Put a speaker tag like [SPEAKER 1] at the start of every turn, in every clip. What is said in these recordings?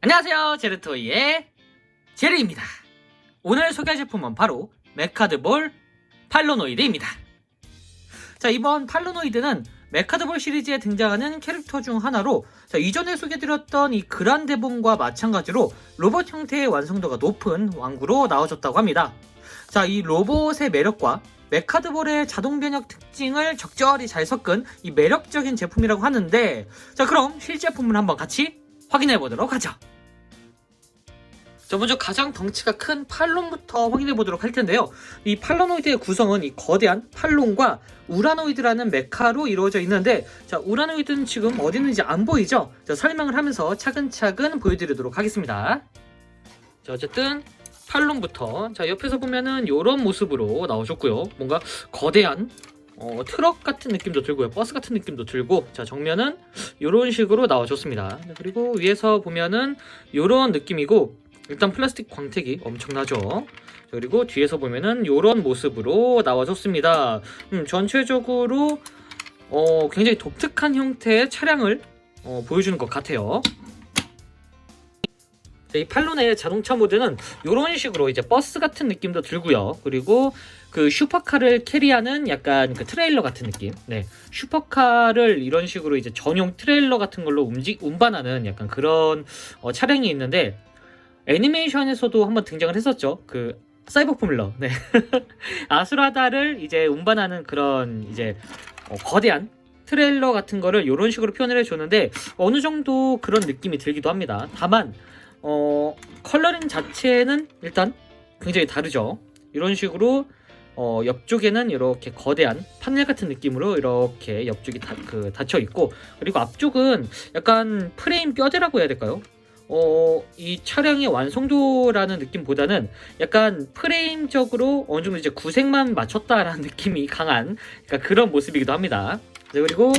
[SPEAKER 1] 안녕하세요, 제르토이의 제르입니다. 오늘 소개할 제품은 바로 메카드볼 팔로노이드입니다. 자, 이번 팔로노이드는 메카드볼 시리즈에 등장하는 캐릭터 중 하나로, 이전에 소개드렸던 이 그란데본과 마찬가지로 로봇 형태의 완성도가 높은 왕구로 나와줬다고 합니다. 자, 이 로봇의 매력과 메카드볼의 자동 변형 특징을 적절히 잘 섞은 이 매력적인 제품이라고 하는데, 자, 그럼 실제품을 한번 같이 확인해 보도록 하죠. 자, 먼저 가장 덩치가 큰 팔론부터 확인해 보도록 할 텐데요. 이 팔로노이드의 구성은 이 거대한 팔론과 우라노이드라는 메카로 이루어져 있는데, 자, 우라노이드는 지금 어디 있는지 안 보이죠? 자, 설명을 하면서 차근차근 보여드리도록 하겠습니다. 자, 어쨌든 팔론부터, 자, 옆에서 보면은 이런 모습으로 나와줬고요. 뭔가 거대한 트럭 같은 느낌도 들고요, 버스 같은 느낌도 들고, 자, 정면은 이런 식으로 나와줬습니다. 그리고 위에서 보면은 이런 느낌이고, 일단 플라스틱 광택이 엄청나죠. 그리고 뒤에서 보면은 이런 모습으로 나와줬습니다. 전체적으로 굉장히 독특한 형태의 차량을 보여주는 것 같아요. 이 팔론의 자동차 모드는 이런 식으로 이제 버스 같은 느낌도 들고요. 그리고 그 슈퍼카를 캐리하는 약간 그 트레일러 같은 느낌. 네, 슈퍼카를 이런 식으로 이제 전용 트레일러 같은 걸로 운반하는 약간 그런 차량이 있는데, 애니메이션에서도 한번 등장을 했었죠. 그 사이버 포뮬러. 네. 아수라다를 이제 운반하는 그런 이제 거대한 트레일러 같은 거를 이런 식으로 표현을 해줬는데, 어느 정도 그런 느낌이 들기도 합니다. 다만 컬러링 자체는 일단 굉장히 다르죠. 이런 식으로 옆쪽에는 이렇게 거대한 판넬 같은 느낌으로 이렇게 옆쪽이 닫혀 있고, 그리고 앞쪽은 약간 프레임 뼈대라고 해야 될까요? 이 차량의 완성도라는 느낌보다는 약간 프레임적으로 어느 정도 이제 구색만 맞췄다라는 느낌이 강한, 그러니까 그런 모습이기도 합니다. 네, 그리고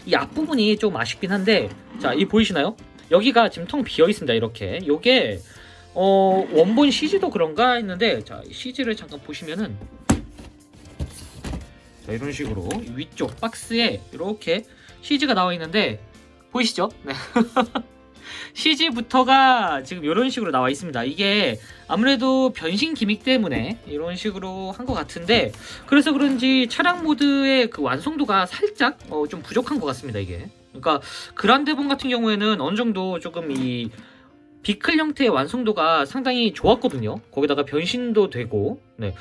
[SPEAKER 1] 이 앞부분이 좀 아쉽긴 한데, 자, 이 보이시나요? 여기가 지금 텅 비어 있습니다. 이렇게. 요게 원본 CG도 그런가 했는데, 자, CG를 잠깐 보시면은, 자, 이런 식으로 위쪽 박스에 이렇게 CG가 나와 있는데 보이시죠? 네. CG부터가 지금 이런 식으로 나와 있습니다. 이게 아무래도 변신 기믹 때문에 이런 식으로 한 것 같은데, 그래서 그런지 차량 모드의 그 완성도가 살짝 좀 부족한 것 같습니다. 이게, 그러니까 그란데본 같은 경우에는 어느 정도 조금 이 비클 형태의 완성도가 상당히 좋았거든요. 거기다가 변신도 되고. 네.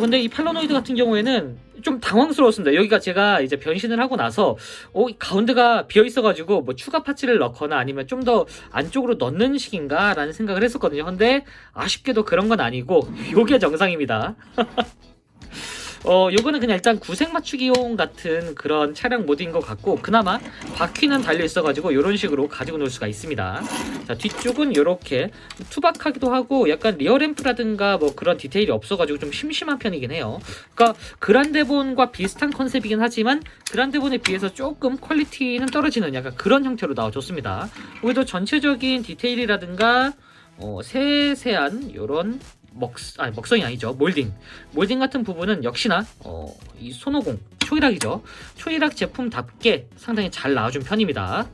[SPEAKER 1] 근데 이 팔로노이드 같은 경우에는 좀 당황스러웠습니다. 여기가 제가 이제 변신을 하고 나서 가운데가 비어 있어가지고 뭐 추가 파츠를 넣거나 아니면 좀 더 안쪽으로 넣는 식인가 라는 생각을 했었거든요. 근데 아쉽게도 그런 건 아니고 요게 정상입니다. 요거는 그냥 일단 구색 맞추기용 같은 그런 차량 모드인 것 같고, 그나마 바퀴는 달려 있어가지고 이런 식으로 가지고 놀 수가 있습니다. 자, 뒤쪽은 이렇게 투박하기도 하고 약간 리어램프라든가 뭐 그런 디테일이 없어가지고 좀 심심한 편이긴 해요. 그러니까 그란데본과 비슷한 컨셉이긴 하지만 그란데본에 비해서 조금 퀄리티는 떨어지는 약간 그런 형태로 나와줬습니다. 여기도 전체적인 디테일이라든가 세세한 이런 먹성이 아니죠. 몰딩 같은 부분은 역시나 이 손오공 초이락이죠. 초이락 제품답게 상당히 잘 나와준 편입니다.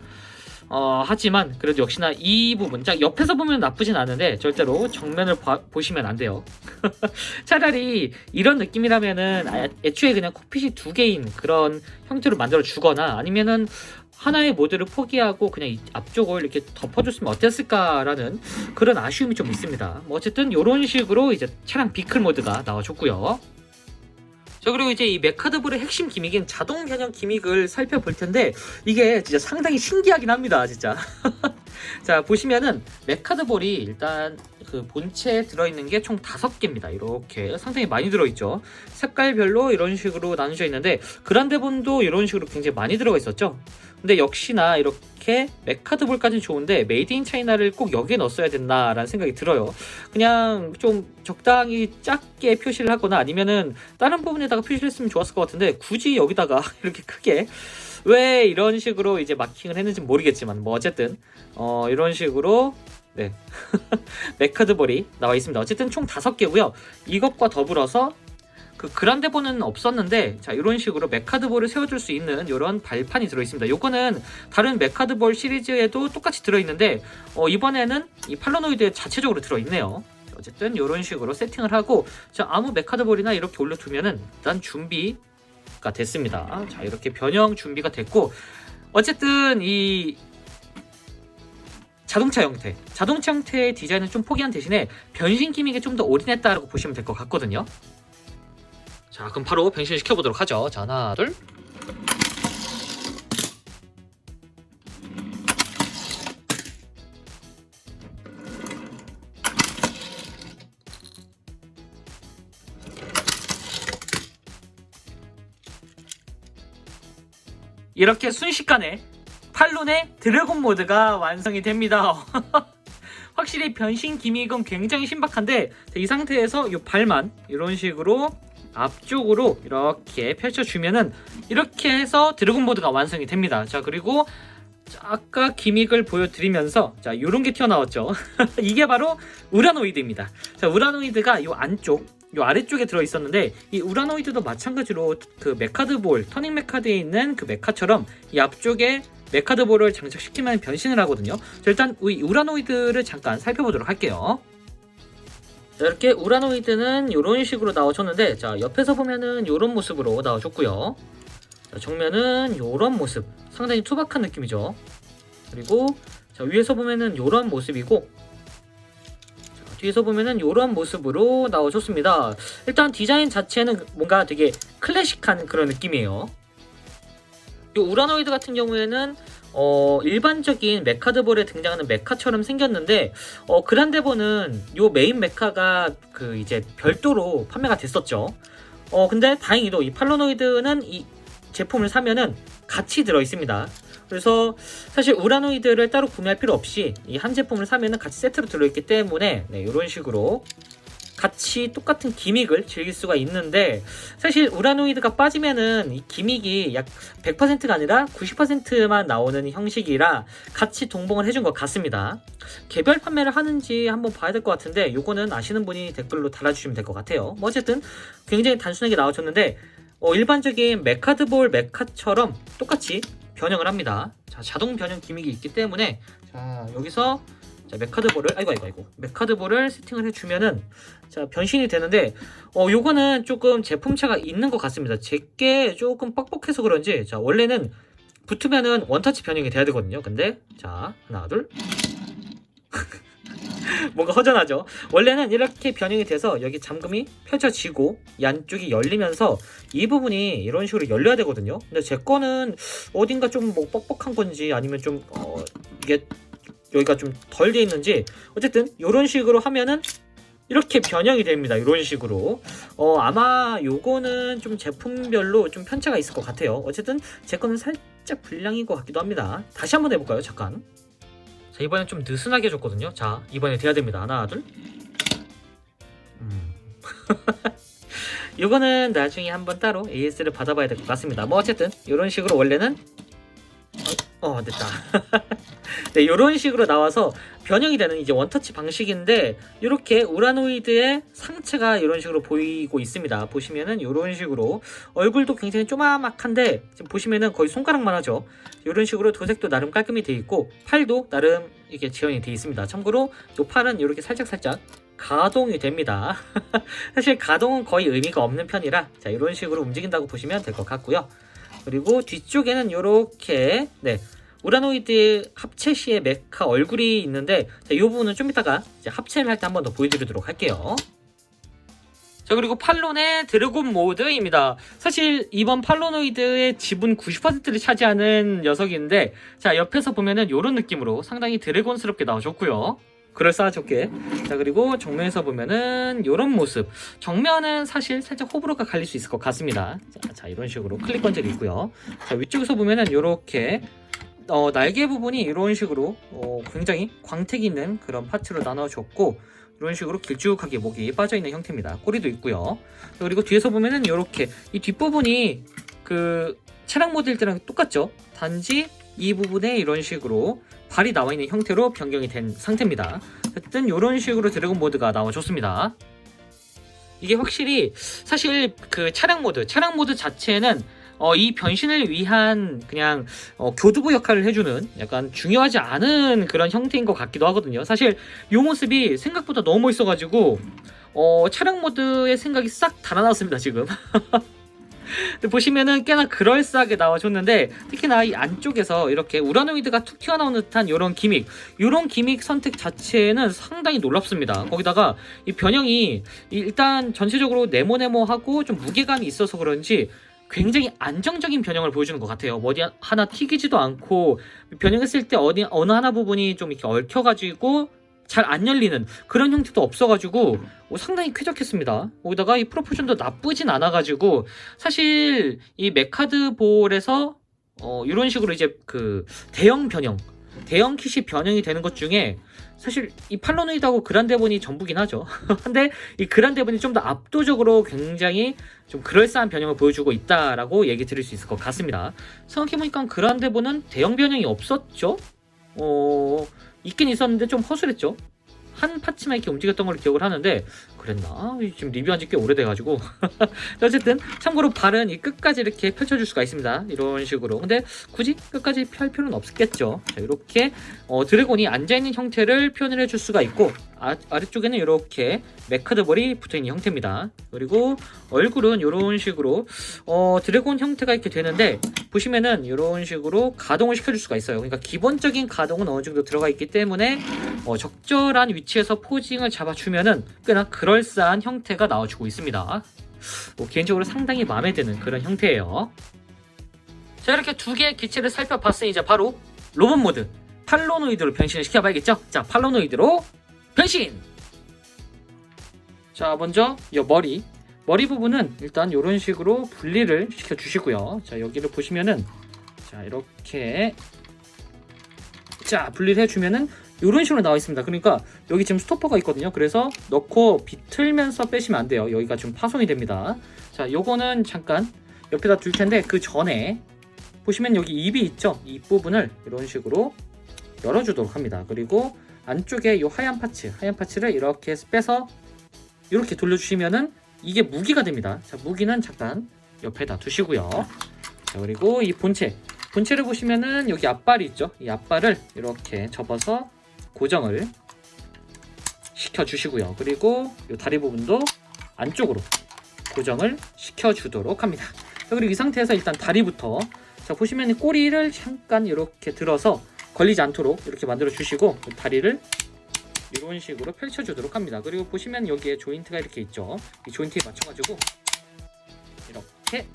[SPEAKER 1] 하지만 그래도 역시나 이 부분, 자, 옆에서 보면 나쁘진 않은데 절대로 정면을 보시면 안 돼요. 차라리 이런 느낌이라면은 애초에 그냥 콕핏이 두 개인 그런 형태로 만들어 주거나, 아니면은 하나의 모드를 포기하고 그냥 앞쪽을 이렇게 덮어줬으면 어땠을까라는 그런 아쉬움이 좀 있습니다. 뭐 어쨌든 이런 식으로 이제 차량 비클 모드가 나와줬고요. 자, 그리고 이제 이 메카드볼의 핵심 기믹인 자동 변형 기믹을 살펴볼 텐데, 이게 진짜 상당히 신기하긴 합니다, 진짜. 자, 보시면은 메카드볼이 일단 그 본체에 들어있는 게 총 5개입니다. 이렇게 상당히 많이 들어있죠. 색깔별로 이런 식으로 나눠져 있는데, 그란데본도 이런 식으로 굉장히 많이 들어가 있었죠. 근데 역시나 이렇게 메카드볼까지는 좋은데 메이드 인 차이나를 꼭 여기에 넣었어야 됐나라는 생각이 들어요. 그냥 좀 적당히 작게 표시를 하거나 아니면은 다른 부분에다가 표시를 했으면 좋았을 것 같은데, 굳이 여기다가 이렇게 크게 왜 이런 식으로 이제 마킹을 했는지 모르겠지만, 뭐 어쨌든 이런 식으로, 네. 메카드볼이 나와 있습니다. 어쨌든 총 5개고요. 이것과 더불어서 그 그란데보는 없었는데, 자 이런 식으로 메카드볼을 세워줄 수 있는 이런 발판이 들어있습니다. 요거는 다른 메카드볼 시리즈에도 똑같이 들어있는데 이번에는 이 팔로노이드 자체적으로 들어있네요. 어쨌든 이런 식으로 세팅을 하고, 자 아무 메카드볼이나 이렇게 올려두면은 일단 준비가 됐습니다. 자 이렇게 변형 준비가 됐고, 어쨌든 이 자동차 형태의 디자인은 좀 포기한 대신에 변신 기믹에 좀 더 올인했다라고 보시면 될 것 같거든요. 자 그럼 바로 변신시켜 보도록 하죠. 자 하나 둘. 이렇게 순식간에 팔론의 드래곤 모드가 완성이 됩니다. 확실히 변신 기믹은 굉장히 신박한데, 이 상태에서 이 발만 이런 식으로 앞쪽으로 이렇게 펼쳐주면은 이렇게 해서 드래곤 모드가 완성이 됩니다. 자 그리고 아까 기믹을 보여드리면서 자 요런 게 튀어나왔죠. 이게 바로 우라노이드입니다. 자 우라노이드가 요 안쪽 요 아래쪽에 들어있었는데, 이 우라노이드도 마찬가지로 그 메카드볼 터닝 메카드에 있는 그 메카처럼 이 앞쪽에 메카드볼을 장착시키면 변신을 하거든요. 자, 일단 이 우라노이드를 잠깐 살펴보도록 할게요. 자, 이렇게 우라노이드는 이런 식으로 나와줬는데, 자 옆에서 보면은 이런 모습으로 나와줬고요. 자, 정면은 이런 모습, 상당히 투박한 느낌이죠. 그리고 자 위에서 보면은 이런 모습이고, 자, 뒤에서 보면은 이런 모습으로 나와줬습니다. 일단 디자인 자체는 뭔가 되게 클래식한 그런 느낌이에요. 이 우라노이드 같은 경우에는 일반적인 메카드볼에 등장하는 메카처럼 생겼는데, 그란데보는 요 메인 메카가 그 이제 별도로 판매가 됐었죠. 근데 다행히도 이 팔로노이드는 이 제품을 사면은 같이 들어 있습니다. 그래서 사실 우라노이드를 따로 구매할 필요 없이 이 한 제품을 사면은 같이 세트로 들어있기 때문에 네, 이런 식으로 같이 똑같은 기믹을 즐길 수가 있는데, 사실 우라노이드가 빠지면은 이 기믹이 약 100%가 아니라 90%만 나오는 형식이라 같이 동봉을 해준 것 같습니다. 개별 판매를 하는지 한번 봐야 될 것 같은데, 요거는 아시는 분이 댓글로 달아주시면 될 것 같아요. 뭐 어쨌든 굉장히 단순하게 나와줬는데, 일반적인 메카드볼 메카처럼 똑같이 변형을 합니다. 자, 자동 변형 기믹이 있기 때문에, 자 여기서 자 메카드볼을 메카드볼을 세팅을 해주면은 자 변신이 되는데, 요거는 조금 제품차가 있는 것 같습니다. 제게 조금 뻑뻑해서 그런지, 자 원래는 붙으면은 원터치 변형이 돼야 되거든요. 근데 자 하나 둘 뭔가 허전하죠. 원래는 이렇게 변형이 돼서 여기 잠금이 펼쳐지고 이 안쪽이 열리면서 이 부분이 이런 식으로 열려야 되거든요. 근데 제 거는 어딘가 좀 뭐 뻑뻑한 건지, 아니면 좀 이게 여기가 좀 덜 돼 있는지, 어쨌든 이런 식으로 하면은 이렇게 변형이 됩니다. 이런 식으로. 아마 요거는 좀 제품별로 좀 편차가 있을 것 같아요. 어쨌든 제 거는 살짝 불량인 것 같기도 합니다. 다시 한번 해볼까요? 잠깐. 자 이번엔 좀 느슨하게 해줬거든요. 자 이번에 돼야 됩니다. 하나 둘. 요거는 나중에 한번 따로 AS를 받아봐야 될 것 같습니다. 뭐 어쨌든 이런 식으로 원래는 됐다. 네, 이런 식으로 나와서 변형이 되는 이제 원터치 방식인데, 이렇게 우라노이드의 상체가 이런 식으로 보이고 있습니다. 보시면은 이런 식으로 얼굴도 굉장히 조마막한데, 지금 보시면은 거의 손가락만 하죠. 이런 식으로 도색도 나름 깔끔히 되어 있고, 팔도 나름 이게 지원이 되어 있습니다. 참고로 이 팔은 이렇게 살짝 가동이 됩니다. 사실 가동은 거의 의미가 없는 편이라, 자 이런 식으로 움직인다고 보시면 될 것 같고요. 그리고 뒤쪽에는 이렇게 네 우라노이드 합체 시의 메카 얼굴이 있는데, 자, 이 부분은 좀 이따가 이제 합체를 할 때 한 번 더 보여드리도록 할게요. 자 그리고 팔론의 드래곤 모드입니다. 사실 이번 팔로노이드의 지분 90%를 차지하는 녀석인데, 자 옆에서 보면은 이런 느낌으로 상당히 드래곤스럽게 나와줬고요. 그럴싸하게. 자 그리고 정면에서 보면은 이런 모습. 정면은 사실 살짝 호불호가 갈릴 수 있을 것 같습니다. 자 이런 식으로 클릭 건절이 있고요. 자 위쪽에서 보면은 이렇게 날개 부분이 이런 식으로 굉장히 광택 있는 그런 파츠로 나눠줬고, 이런 식으로 길쭉하게 목이 빠져있는 형태입니다. 꼬리도 있고요. 그리고 뒤에서 보면은 이렇게 이 뒷부분이 그 차량 모델 때랑 똑같죠. 단지 이 부분에 이런 식으로 발이 나와 있는 형태로 변경이 된 상태입니다. 어쨌든 이런 식으로 드래곤 모드가 나와줬습니다. 이게 확실히 사실 그 차량 모드 자체는 이 변신을 위한 그냥 교두보 역할을 해주는 약간 중요하지 않은 그런 형태인 것 같기도 하거든요. 사실 이 모습이 생각보다 너무 멋있어가지고 차량 모드의 생각이 싹 달아났습니다 지금. 근데 보시면은 꽤나 그럴싸하게 나와줬는데, 특히나 이 안쪽에서 이렇게 우라노이드가 툭 튀어나온 듯한 이런 기믹 선택 자체는 상당히 놀랍습니다. 거기다가 이 변형이 일단 전체적으로 네모네모하고 좀 무게감이 있어서 그런지 굉장히 안정적인 변형을 보여주는 것 같아요. 어디 하나 튀기지도 않고, 변형했을 때 어느 하나 부분이 좀 이렇게 얽혀가지고 잘 안 열리는 그런 형태도 없어가지고 상당히 쾌적했습니다. 거기다가 이 프로포션도 나쁘진 않아가지고, 사실 이 메카드볼에서 이런 식으로 이제 그 대형 킷이 변형이 되는 것 중에 사실 이 팔로노이드하고 그란데본이 전부긴 하죠. 근데 이 그란데본이 좀 더 압도적으로 굉장히 좀 그럴싸한 변형을 보여주고 있다라고 얘기 드릴 수 있을 것 같습니다. 생각해보니까 그란데본은 대형 변형이 없었죠? 있긴 있었는데 좀 허술했죠. 한 파츠만 이렇게 움직였던 걸로 기억을 하는데, 그랬나? 지금 리뷰한 지 꽤 오래돼가지고. 어쨌든 참고로 발은 이 끝까지 이렇게 펼쳐줄 수가 있습니다. 이런 식으로. 근데 굳이 끝까지 펼 필요는 없겠죠. 자, 이렇게 드래곤이 앉아있는 형태를 표현을 해줄 수가 있고, 아래쪽에는 이렇게 메카드볼이 붙어있는 형태입니다. 그리고 얼굴은 이런 식으로 드래곤 형태가 이렇게 되는데, 보시면은 이런 식으로 가동을 시켜줄 수가 있어요. 그러니까 기본적인 가동은 어느 정도 들어가 있기 때문에 적절한 위치에서 포징을 잡아주면은 꽤나 그럴싸한 형태가 나와주고 있습니다. 개인적으로 상당히 마음에 드는 그런 형태예요. 자, 이렇게 두 개의 기체를 살펴봤으니 이제 바로 로봇 모드 팔로노이드로 변신을 시켜봐야겠죠. 자, 팔로노이드로 변신! 자, 먼저 이 머리 부분은 일단 이런 식으로 분리를 시켜주시고요. 자, 여기를 보시면은 자, 이렇게 자, 분리를 해주면은 이런 식으로 나와 있습니다. 그러니까 여기 지금 스토퍼가 있거든요. 그래서 넣고 비틀면서 빼시면 안 돼요. 여기가 좀 파손이 됩니다. 자, 요거는 잠깐 옆에다 둘 텐데, 그 전에 보시면 여기 입이 있죠. 이 부분을 이런 식으로 열어주도록 합니다. 그리고 안쪽에 이 하얀 파츠를 이렇게 빼서 이렇게 돌려주시면은 이게 무기가 됩니다. 자, 무기는 잠깐 옆에다 두시고요. 자, 그리고 이 본체를 보시면은 여기 앞발이 있죠. 이 앞발을 이렇게 접어서 고정을 시켜주시고요. 그리고 이 다리 부분도 안쪽으로 고정을 시켜주도록 합니다. 자, 그리고 이 상태에서 일단 다리부터, 자, 보시면 꼬리를 잠깐 이렇게 들어서 걸리지 않도록 이렇게 만들어 주시고, 다리를 이런 식으로 펼쳐주도록 합니다. 그리고 보시면 여기에 조인트가 이렇게 있죠. 이 조인트에 맞춰가지고 이렇게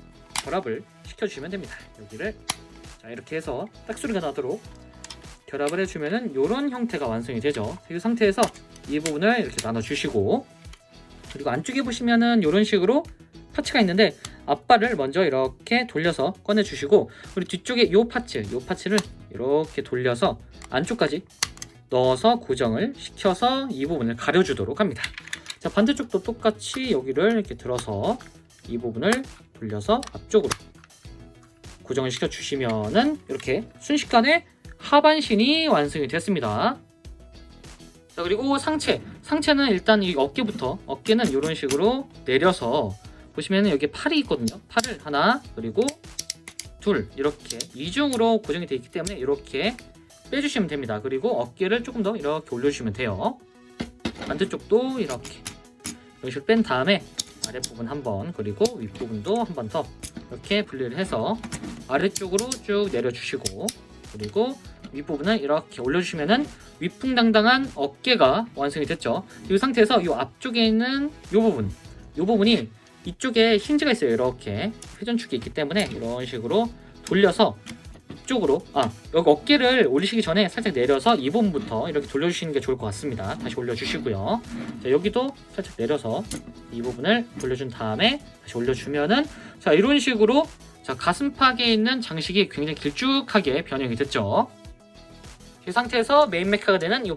[SPEAKER 1] 결합을 시켜주시면 됩니다. 여기를 자, 이렇게 해서 딱 소리가 나도록 결합을 해주면은 이런 형태가 완성이 되죠. 이 상태에서 이 부분을 이렇게 나눠주시고, 그리고 안쪽에 보시면은 이런 식으로 파츠가 있는데, 앞발을 먼저 이렇게 돌려서 꺼내주시고, 그리고 뒤쪽에 이 파츠를 이렇게 돌려서 안쪽까지 넣어서 고정을 시켜서 이 부분을 가려주도록 합니다. 자, 반대쪽도 똑같이 여기를 이렇게 들어서 이 부분을 돌려서 앞쪽으로 고정을 시켜주시면은 이렇게 순식간에 하반신이 완성이 됐습니다. 자, 그리고 상체는 일단 이 어깨는 이런 식으로 내려서 보시면은 여기 팔이 있거든요. 팔을 하나, 그리고 둘, 이렇게 이중으로 고정이 되어 있기 때문에 이렇게 빼주시면 됩니다. 그리고 어깨를 조금 더 이렇게 올려주시면 돼요. 반대쪽도 이렇게 이런 식으로 뺀 다음에 아랫부분 한번, 그리고 윗부분도 한 번 더 이렇게 분리를 해서 아래쪽으로 쭉 내려주시고, 그리고 윗부분을 이렇게 올려주시면은 위풍당당한 어깨가 완성이 됐죠. 이 상태에서 이 앞쪽에 있는 이 부분이 이쪽에 힌지가 있어요. 이렇게 회전축이 있기 때문에 이런 식으로 돌려서 이쪽으로, 여기 어깨를 올리시기 전에 살짝 내려서 이 부분부터 이렇게 돌려주시는 게 좋을 것 같습니다. 다시 올려주시고요. 자, 여기도 살짝 내려서 이 부분을 돌려준 다음에 다시 올려주면은, 자, 이런 식으로 자, 가슴팍에 있는 장식이 굉장히 길쭉하게 변형이 됐죠. 이 상태에서 메인 메카가 되는 이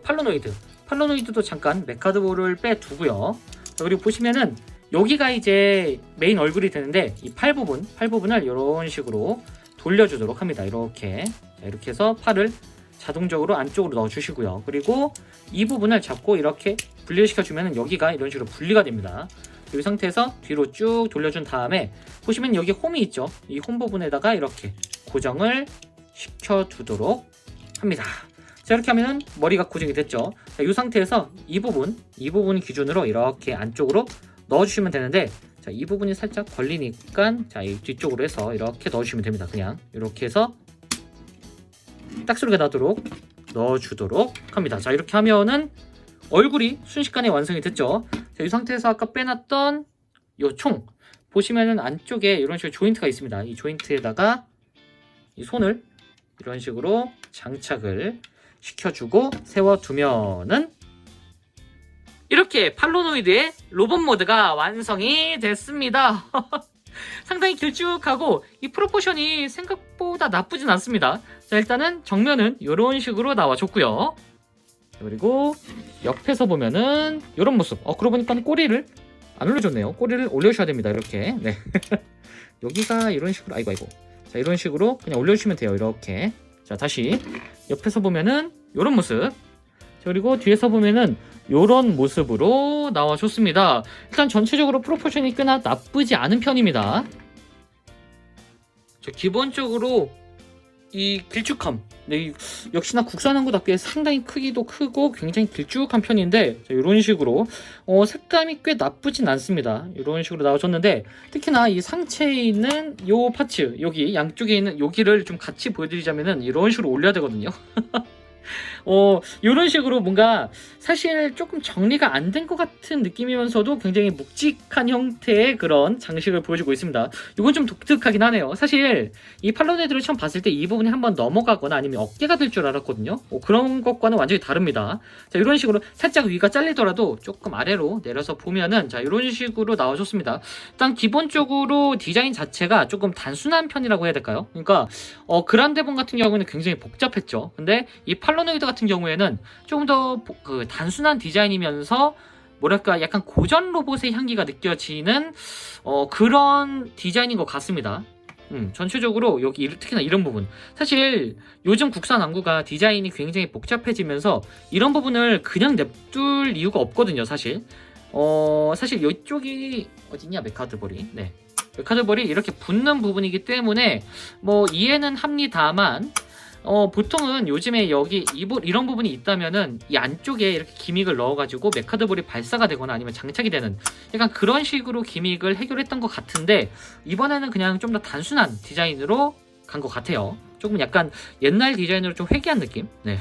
[SPEAKER 1] 팔로노이드도 잠깐 메카드볼을 빼두고요. 자, 그리고 보시면은 여기가 이제 메인 얼굴이 되는데, 이 팔 부분을 이런 식으로 돌려주도록 합니다. 이렇게 해서 팔을 자동적으로 안쪽으로 넣어주시고요. 그리고 이 부분을 잡고 이렇게 분리를 시켜주면 여기가 이런 식으로 분리가 됩니다. 이 상태에서 뒤로 쭉 돌려준 다음에 보시면 여기 홈이 있죠. 이 홈 부분에다가 이렇게 고정을 시켜두도록 합니다. 자, 이렇게 하면 머리가 고정이 됐죠. 자, 이 상태에서 이 부분 기준으로 이렇게 안쪽으로 넣어주시면 되는데, 자, 이 부분이 살짝 걸리니까 자, 이 뒤쪽으로 해서 이렇게 넣어주시면 됩니다. 그냥 이렇게 해서 딱 소리가 나도록 넣어주도록 합니다. 자, 이렇게 하면은 얼굴이 순식간에 완성이 됐죠. 자, 이 상태에서 아까 빼놨던 이 총 보시면은 안쪽에 이런 식으로 조인트가 있습니다. 이 조인트에다가 이 손을 이런 식으로 장착을 시켜주고 세워두면은 이렇게 팔로노이드의 로봇 모드가 완성이 됐습니다. 상당히 길쭉하고 이 프로포션이 생각보다 나쁘진 않습니다. 자, 일단은 정면은 이런 식으로 나와줬고요. 그리고 옆에서 보면은 이런 모습. 그러고 보니까 꼬리를 안 올려줬네요. 꼬리를 올려주셔야 됩니다. 이렇게. 네. 여기가 이런 식으로 아이고. 자, 이런 식으로 그냥 올려주시면 돼요. 이렇게. 자, 다시 옆에서 보면은 이런 모습. 자, 그리고 뒤에서 보면은 이런 모습으로 나와줬습니다. 일단 전체적으로 프로포션이 꽤나 나쁘지 않은 편입니다. 자, 기본적으로 이 길쭉함, 네, 역시나 국산한 것답게 상당히 크기도 크고 굉장히 길쭉한 편인데, 자, 이런 식으로 색감이 꽤 나쁘진 않습니다. 이런 식으로 나와줬는데, 특히나 이 상체에 있는 요 파츠, 여기 양쪽에 있는 여기를 좀 같이 보여드리자면은 이런 식으로 올려야 되거든요. 이런 식으로 뭔가 사실 조금 정리가 안 된 것 같은 느낌이면서도 굉장히 묵직한 형태의 그런 장식을 보여주고 있습니다. 이건 좀 독특하긴 하네요. 사실 이 팔로네드를 처음 봤을 때 이 부분이 한번 넘어가거나 아니면 어깨가 될 줄 알았거든요. 그런 것과는 완전히 다릅니다. 자, 이런 식으로 살짝 위가 잘리더라도 조금 아래로 내려서 보면은 자, 이런 식으로 나와줬습니다. 일단 기본적으로 디자인 자체가 조금 단순한 편이라고 해야 될까요? 그러니까 그란데본 같은 경우는 굉장히 복잡했죠. 근데 이 팔로노이드 같은 경우에는 조금 더 단순한 디자인이면서 뭐랄까 약간 고전 로봇의 향기가 느껴지는 그런 디자인인 것 같습니다. 전체적으로 여기 특히나 이런 부분, 사실 요즘 국산 왕구가 디자인이 굉장히 복잡해지면서 이런 부분을 그냥 냅둘 이유가 없거든요. 사실 사실 이쪽이 어디냐, 메카드볼이, 네, 메카드볼이 이렇게 붙는 부분이기 때문에 뭐 이해는 합니다만 보통은 요즘에 여기 이런 부분이 있다면은 이 안쪽에 이렇게 기믹을 넣어가지고 메카드볼이 발사가 되거나 아니면 장착이 되는 약간 그런 식으로 기믹을 해결했던 것 같은데, 이번에는 그냥 좀 더 단순한 디자인으로 간 것 같아요. 조금 약간 옛날 디자인으로 좀 회귀한 느낌? 네.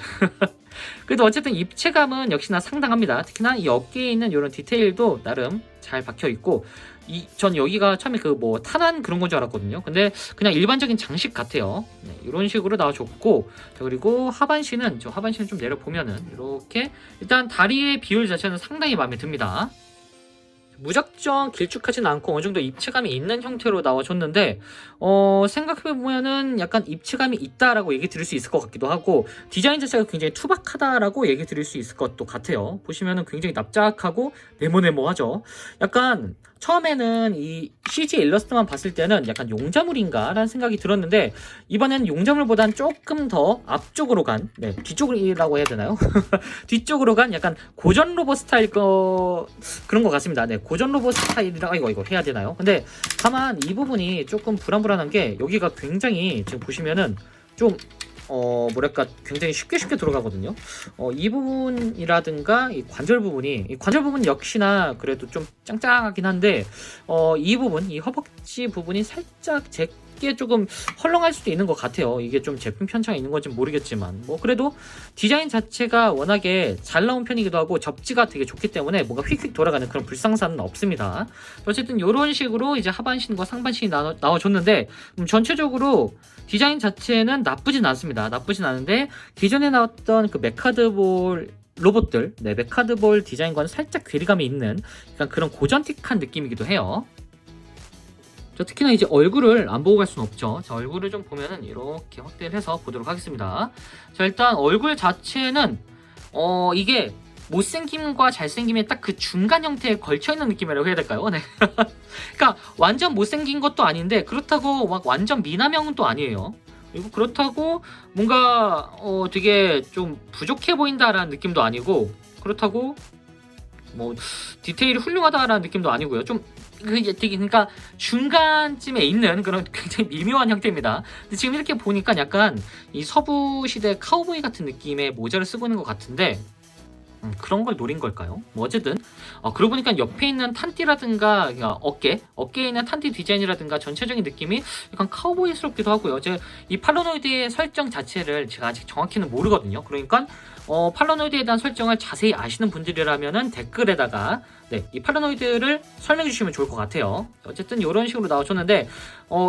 [SPEAKER 1] 그래도 어쨌든 입체감은 역시나 상당합니다. 특히나 이 어깨에 있는 이런 디테일도 나름 잘 박혀있고, 전 여기가 처음에 탄환 그런 건 줄 알았거든요. 근데 그냥 일반적인 장식 같아요. 네, 이런 식으로 나와줬고, 그리고 하반신은 좀 내려보면은 이렇게 일단 다리의 비율 자체는 상당히 마음에 듭니다. 무작정 길쭉하진 않고 어느 정도 입체감이 있는 형태로 나와줬는데, 생각해보면은 약간 입체감이 있다라고 얘기 드릴 수 있을 것 같기도 하고, 디자인 자체가 굉장히 투박하다라고 얘기 드릴 수 있을 것도 같아요. 보시면은 굉장히 납작하고 네모네모하죠. 약간 처음에는 이 CG 일러스트만 봤을 때는 약간 용자물인가 라는 생각이 들었는데, 이번엔 용자물보단 조금 더 앞쪽으로 간, 네, 뒤쪽이라고 해야 되나요? 뒤쪽으로 간 약간 고전 로봇 스타일 그런 것 같습니다. 네, 고전 로봇 스타일이라 이거 해야 되나요? 근데 다만 이 부분이 조금 불안불안한 게, 여기가 굉장히 지금 보시면은 좀 뭐랄까 굉장히 쉽게 들어가거든요. 이 부분이라든가 이 관절 부분 역시나 그래도 좀 짱짱하긴 한데, 이 부분, 이 허벅지 부분이 살짝 제게 조금 헐렁할 수도 있는 것 같아요. 이게 좀 제품 편차가 있는 건지 모르겠지만, 뭐 그래도 디자인 자체가 워낙에 잘 나온 편이기도 하고 접지가 되게 좋기 때문에 뭔가 휙휙 돌아가는 그런 불상사는 없습니다. 어쨌든 이런 식으로 이제 하반신과 상반신이 나와줬는데, 전체적으로 디자인 자체는 나쁘진 않습니다. 나쁘진 않은데 기존에 나왔던 그 메카드볼 로봇들, 네, 메카드볼 디자인과는 살짝 괴리감이 있는 약간 그런 고전틱한 느낌이기도 해요. 특히나 이제 얼굴을 안 보고 갈 수는 없죠. 자, 얼굴을 좀 보면은 이렇게 확대를 해서 보도록 하겠습니다. 자, 일단 얼굴 자체는 이게 못생김과 잘생김의 딱 그 중간 형태에 걸쳐있는 느낌이라고 해야 될까요? 네. 그러니까 완전 못생긴 것도 아닌데, 그렇다고 막 완전 미남형은 또 아니에요. 그리고 그렇다고 뭔가 되게 좀 부족해 보인다라는 느낌도 아니고, 그렇다고 뭐 디테일이 훌륭하다라는 느낌도 아니고요. 좀 그러니까 중간쯤에 있는 그런 굉장히 미묘한 형태입니다. 근데 지금 이렇게 보니까 약간 이 서부 시대 카우보이 같은 느낌의 모자를 쓰고 있는 것 같은데 그런 걸 노린 걸까요? 뭐 어쨌든 그러고 보니까 옆에 있는 탄띠라든가 그러니까 어깨에 있는 탄띠 디자인이라든가 전체적인 느낌이 약간 카우보이스럽기도 하고요. 제가 이 팔로노이드의 설정 자체를 제가 아직 정확히는 모르거든요. 그러니까 팔로노이드에 대한 설정을 자세히 아시는 분들이라면은 댓글에다가 이 팔로노이드를 설명해 주시면 좋을 것 같아요. 어쨌든 이런 식으로 나와줬는데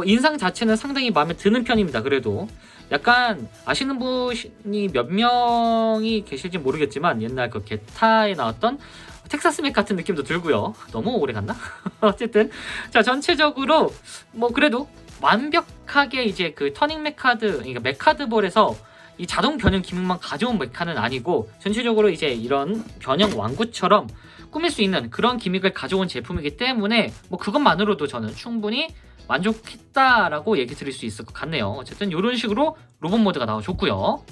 [SPEAKER 1] 인상 자체는 상당히 마음에 드는 편입니다. 그래도 약간 아시는 분이 몇 명이 계실지 모르겠지만 옛날 그 게타에 나왔던 텍사스 맥 같은 느낌도 들고요. 너무 오래 갔나? 어쨌든 자, 전체적으로 뭐 그래도 완벽하게 이제 그 터닝 메카드, 그러니까 메카드볼에서 이 자동 변형 기믹만 가져온 메카는 아니고 전체적으로 이제 이런 변형 왕구처럼 꾸밀 수 있는 그런 기믹을 가져온 제품이기 때문에 뭐 그것만으로도 저는 충분히 만족했다라고 얘기 드릴 수 있을 것 같네요. 어쨌든 이런 식으로 로봇 모드가 나와줬고요.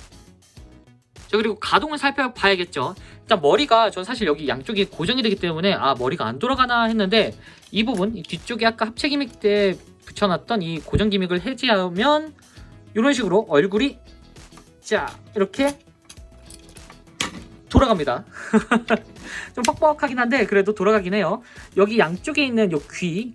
[SPEAKER 1] 자, 그리고 가동을 살펴봐야겠죠. 일단 머리가 전 사실 여기 양쪽이 고정이 되기 때문에 머리가 안 돌아가나 했는데 이 부분, 이 뒤쪽에 아까 합체 기믹 때 붙여놨던 이 고정 기믹을 해제하면 이런 식으로 얼굴이 자 이렇게 돌아갑니다. 좀 뻑뻑하긴 한데 그래도 돌아가긴 해요. 여기 양쪽에 있는 요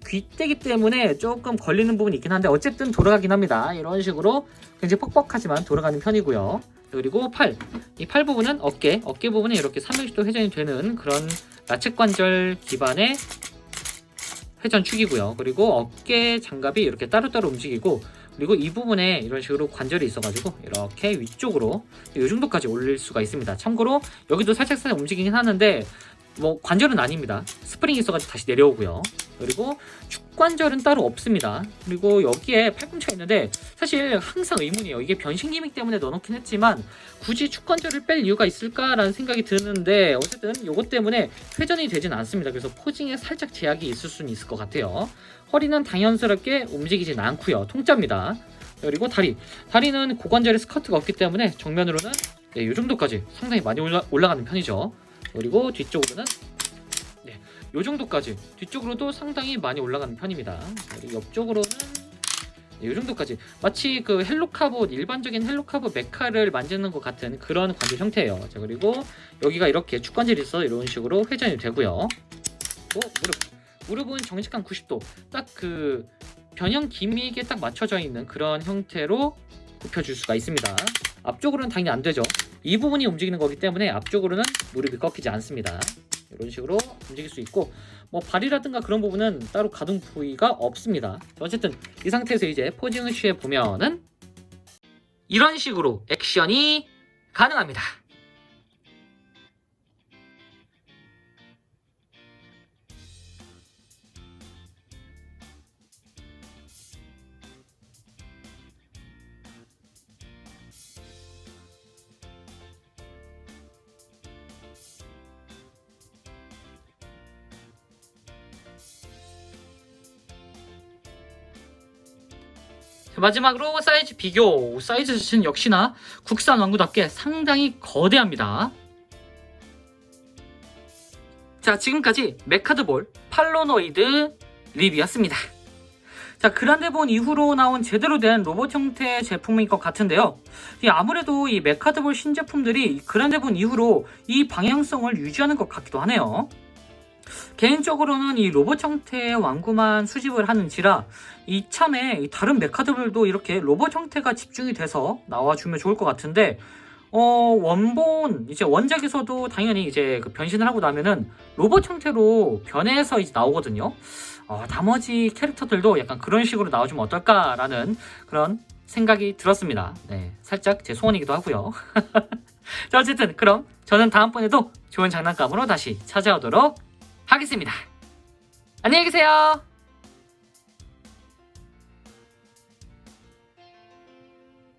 [SPEAKER 1] 귀때기 때문에 조금 걸리는 부분이 있긴 한데 어쨌든 돌아가긴 합니다. 이런 식으로 굉장히 뻑뻑하지만 돌아가는 편이고요. 그리고 이 팔 부분은 어깨 부분에 이렇게 360도 회전이 되는 그런 라쳇 관절 기반의 회전축이고요. 그리고 어깨 장갑이 이렇게 따로따로 움직이고 그리고 이 부분에 이런 식으로 관절이 있어가지고 이렇게 위쪽으로 이 정도까지 올릴 수가 있습니다. 참고로 여기도 살짝 움직이긴 하는데 뭐 관절은 아닙니다. 스프링이 있어가지고 다시 내려오고요. 그리고 축관절은 따로 없습니다. 그리고 여기에 팔꿈치가 있는데 사실 항상 의문이에요. 이게 변신 기믹 때문에 넣어놓긴 했지만 굳이 축관절을 뺄 이유가 있을까라는 생각이 드는데 어쨌든 이것 때문에 회전이 되진 않습니다. 그래서 포징에 살짝 제약이 있을 수는 있을 것 같아요. 허리는 당연스럽게 움직이진 않고요. 통짜입니다. 그리고 다리는 고관절에 스커트가 없기 때문에 정면으로는 이 정도까지 상당히 많이 올라가는 편이죠. 그리고 뒤쪽으로는 이 정도까지 뒤쪽으로도 상당히 많이 올라가는 편입니다. 그리고 옆쪽으로는 이 정도까지 마치 그 헬로카봇 일반적인 헬로카봇 메카를 만지는 것 같은 그런 관절 형태예요. 자, 그리고 여기가 이렇게 축관절이 있어 이런 식으로 회전이 되고요. 또 무릎은 정직한 90도 딱 그 변형 기믹에 딱 맞춰져 있는 그런 형태로 굽혀줄 수가 있습니다. 앞쪽으로는 당연히 안 되죠. 이 부분이 움직이는 거기 때문에 앞쪽으로는 무릎이 꺾이지 않습니다. 이런 식으로 움직일 수 있고 뭐 발이라든가 그런 부분은 따로 가동 부위가 없습니다. 어쨌든 이 상태에서 이제 포징을 취해 보면은 이런 식으로 액션이 가능합니다. 마지막으로 사이즈 비교. 사이즈 자체는 역시나 국산 왕구답게 상당히 거대합니다. 자, 지금까지 메카드볼 팔로노이드 리뷰였습니다. 자, 그란데본 이후로 나온 제대로 된 로봇 형태의 제품인 것 같은데요. 아무래도 이 메카드볼 신제품들이 그란데본 이후로 이 방향성을 유지하는 것 같기도 하네요. 개인적으로는 이 로봇 형태의 왕구만 수집을 하는지라 이참에 다른 메카드볼도 이렇게 로봇 형태가 집중이 돼서 나와주면 좋을 것 같은데 원본 이제 원작에서도 당연히 이제 그 변신을 하고 나면은 로봇 형태로 변해서 이제 나오거든요. 나머지 캐릭터들도 약간 그런 식으로 나와주면 어떨까라는 그런 생각이 들었습니다. 네, 살짝 제 소원이기도 하고요. 자, 어쨌든 그럼 저는 다음번에도 좋은 장난감으로 다시 찾아오도록 하겠습니다. 안녕히 계세요.